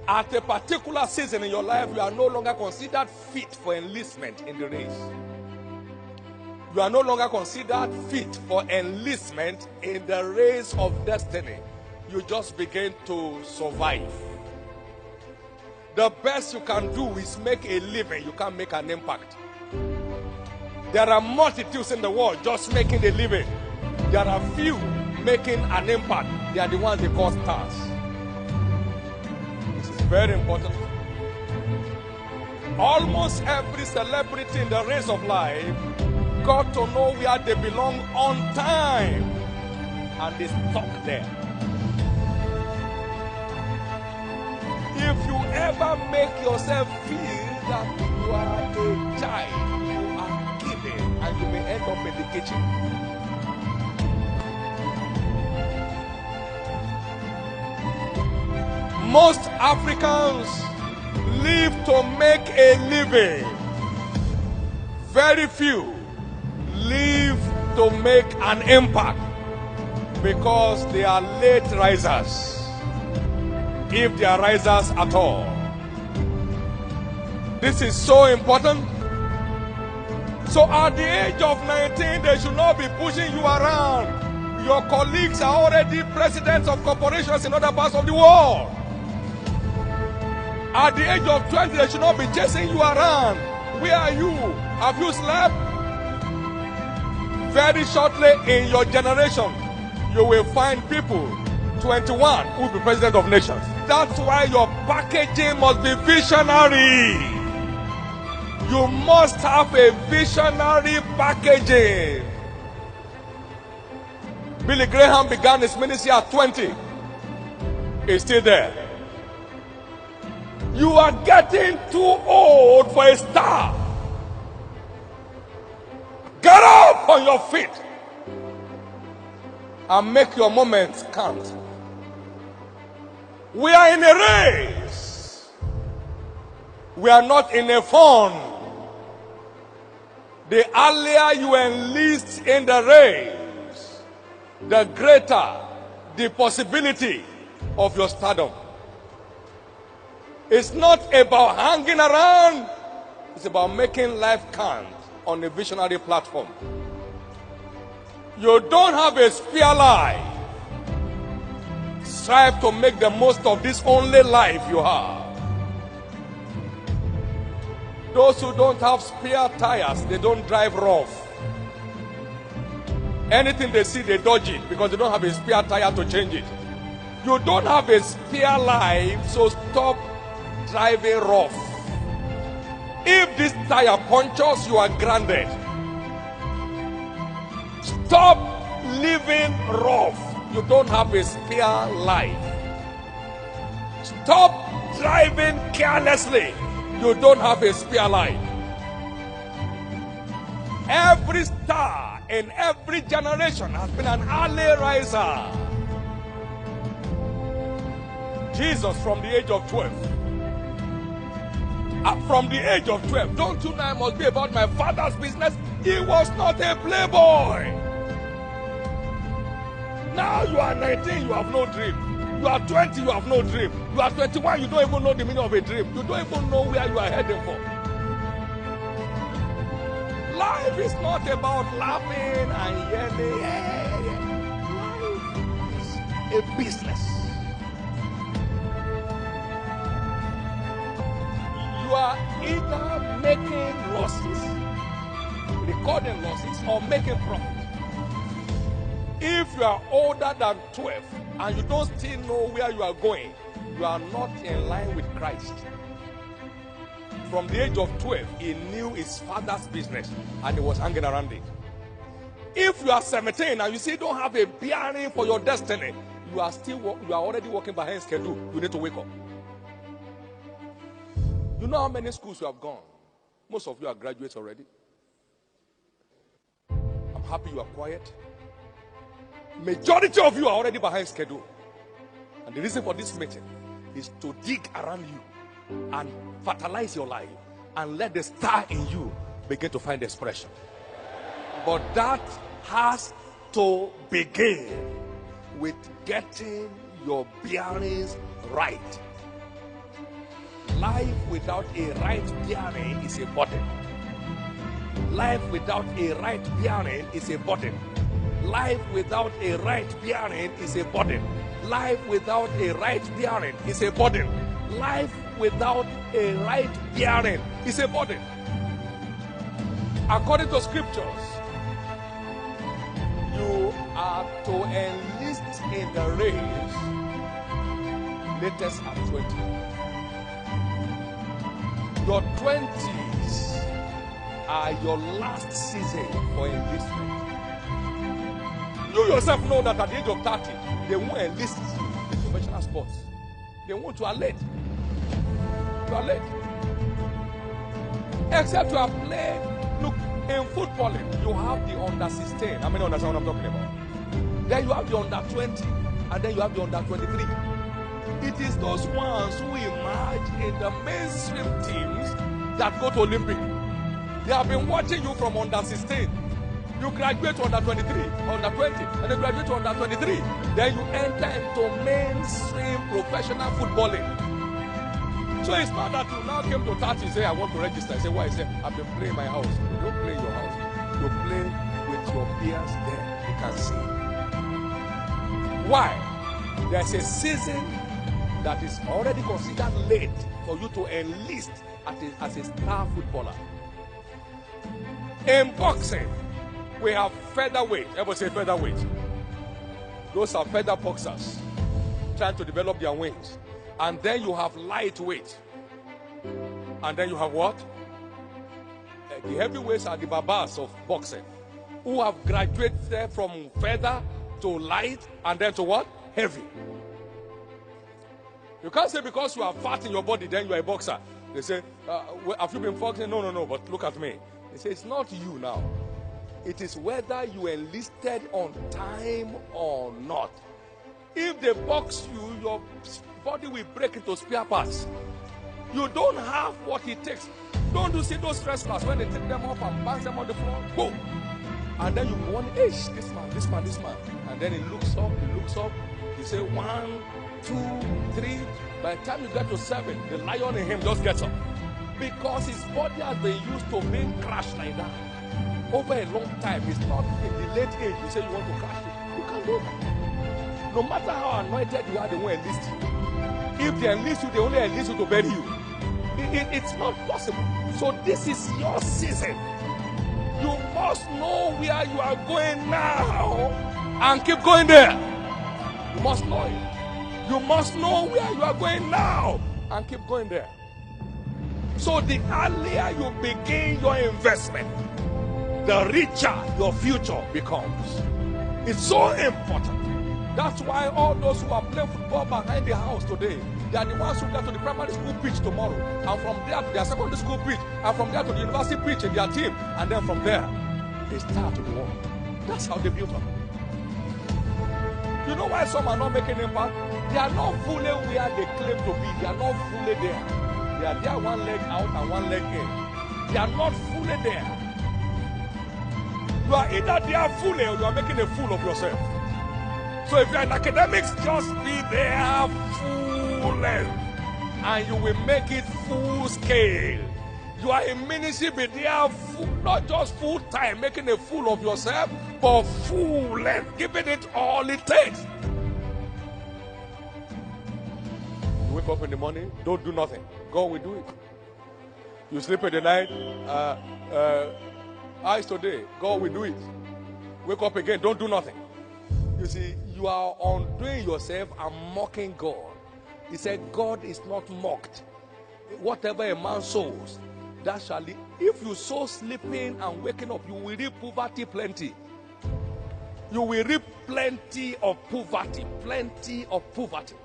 At a particular season in your life, you are no longer considered fit for enlistment in the race. You are no longer considered fit for enlistment in the race of destiny. You just begin to survive. The best you can do is make a living. You can't make an impact. There are multitudes in the world just making a living. There are few making an impact. They are the ones they call stars. This is very important. Almost every celebrity in the race of life got to know where they belong on time, and they stuck there. If you ever make yourself feel that you are a child, you are giving, and you may end up in the kitchen. Most Africans live to make a living. Very few live to make an impact because they are late risers, if they are risers at all. This is so important. So at the age of 19, they should not be pushing you around. Your colleagues are already presidents of corporations in other parts of the world. At the age of 20, they should not be chasing you around. Where are you? Have you slept? Very shortly in your generation, you will find people 21 who will be president of nations. That's why your packaging must be visionary. You must have a visionary packaging. Billy Graham began his ministry at 20. He's still there. You are getting too old for a star. Get up on your feet and make your moments count. We are in a race. We are not in a fun. The earlier you enlist in the race, the greater the possibility of your stardom. It's not about hanging around. It's about making life count on a visionary platform. You don't have a spare life. Strive to make the most of this only life you have. Those who don't have spare tires, they don't drive rough. Anything they see, they dodge it because they don't have a spare tire to change it. You don't have a spare life, so stop driving rough. If this tire punctures, you are grounded. Stop living rough. You don't have a spare life. Stop driving carelessly. You don't have a spare life. Every star in every generation has been an early riser. Jesus from the age of 12. From the age of 12, don't you know I must be about my father's business? He was not a playboy. Now you are 19, you have no dream. You are 20, you have no dream. You are 21, you don't even know the meaning of a dream. You don't even know where you are heading for. Life is not about laughing and yelling. Life is a business. You are either making losses, recording losses, or making profit. If you are older than 12 and you don't still know where you are going, you are not in line with Christ. From the age of 12, he knew his father's business and he was hanging around it. If you are 17 and you still don't have a bearing for your destiny, you are already working behind schedule. You need to wake up. You know how many schools you have gone? Most of you are graduates already. I'm happy you are quiet. Majority of you are already behind schedule. And the reason for this meeting is to dig around you and fertilize your life and let the star in you begin to find expression. But that has to begin with getting your bearings right. Life without a right bearing is a burden. Life without a right bearing is a burden. Life without a right bearing is a burden. Life without a right bearing is a burden. Life without a right bearing is a burden. According to scriptures, you are to enlist in the race latest at 20. Your 20s are your last season for enlistment. You yourself know that at the age of 30, they won't enlist in professional sports. They want to are late. You are late. Except you have played. Look, in footballing, you have the under 16. How many understand what I'm talking about? Then you have the under 20, and then you have the under 23. It is those ones who emerge in the mainstream teams that go to Olympic. They have been watching you from under 16. You graduate to under 23, under 20, and then graduate to under 23. Then you enter into mainstream professional footballing. So it's not that you now came to 30 and say, I want to register. I say, why? I say, I've been playing my house. You don't play in your house. You play with your peers there. You can see. Why? There's a season that is already considered late for you to enlist as a star footballer. In boxing, we have featherweight. Everybody say featherweight. Those are feather boxers trying to develop their wings. And then you have lightweight. And then you have what? The heavyweights are the babas of boxing, who have graduated from feather to light and then to what? Heavy. You can't say because you are fat in your body, then you are a boxer. They say, have you been boxing? No, but look at me. They say, it's not you now. It is whether you enlisted on time or not. If they box you, your body will break into spare parts. You don't have what it takes. Don't you see those wrestlers when they take them up and bounce them on the floor? Boom! And then you go on, hey, this man. And then he looks up. You say 1, 2, 3. By the time you get to 7, the lion in him just gets up. Because his body has been used to being crashed like that over a long time. It's not in the late age you say you want to crash it. You can't do that. No matter how anointed you are, they won't enlist you. If they enlist you, they only enlist you to bury you. It's not possible. So this is your season. You must know where you are going now and keep going there. You must know it. You must know where you are going now and keep going there. So the earlier you begin your investment, the richer your future becomes. It's so important. That's why all those who are playing football behind the house today, they are the ones who get to the primary school pitch tomorrow, and from there to their secondary school pitch, and from there to the university pitch in their team, and then from there, they start to the world. That's how they built up. You know why some are not making impact? They are not fully where they claim to be. They are not fully there. They are there one leg out and one leg in. They are not fully there. You are either there fully or you are making a fool of yourself. So if you are in academics, just be there full length and you will make it full scale. You are in ministry, be there full, not just full time, making a fool of yourself, but full length, giving it all it takes. You wake up in the morning, don't do nothing. God will do it. You sleep in the night, eyes today, God will do it. Wake up again, don't do nothing. You see, you are undoing yourself and mocking God. He said, God is not mocked. Whatever a man sows, that shall he. If you sow sleeping and waking up, you will reap poverty plenty. You will reap plenty of poverty. Plenty of poverty.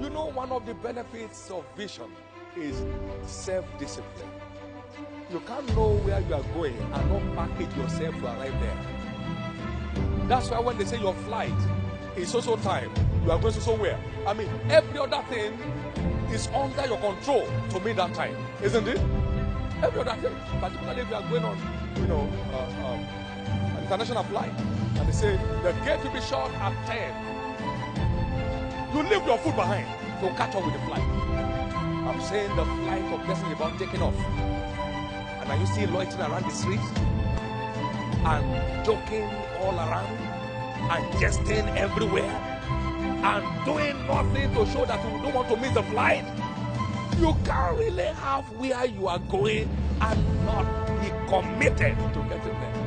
You know, one of the benefits of vision is self-discipline. You can't know where you are going and not package yourself to arrive there. That's why when they say your flight is so time, you are going to somewhere. I mean, every other thing is under your control to meet that time, isn't it? Every other thing, particularly if you are going on, an international flight, and they say the gate will be shut at 10. You leave your food behind to catch up with the flight. I'm saying the flight of destiny is about taking off. And are you still loitering around the streets and joking all around and jesting everywhere and doing nothing to show that you don't want to miss the flight? You can't really have where you are going and not be committed to getting there.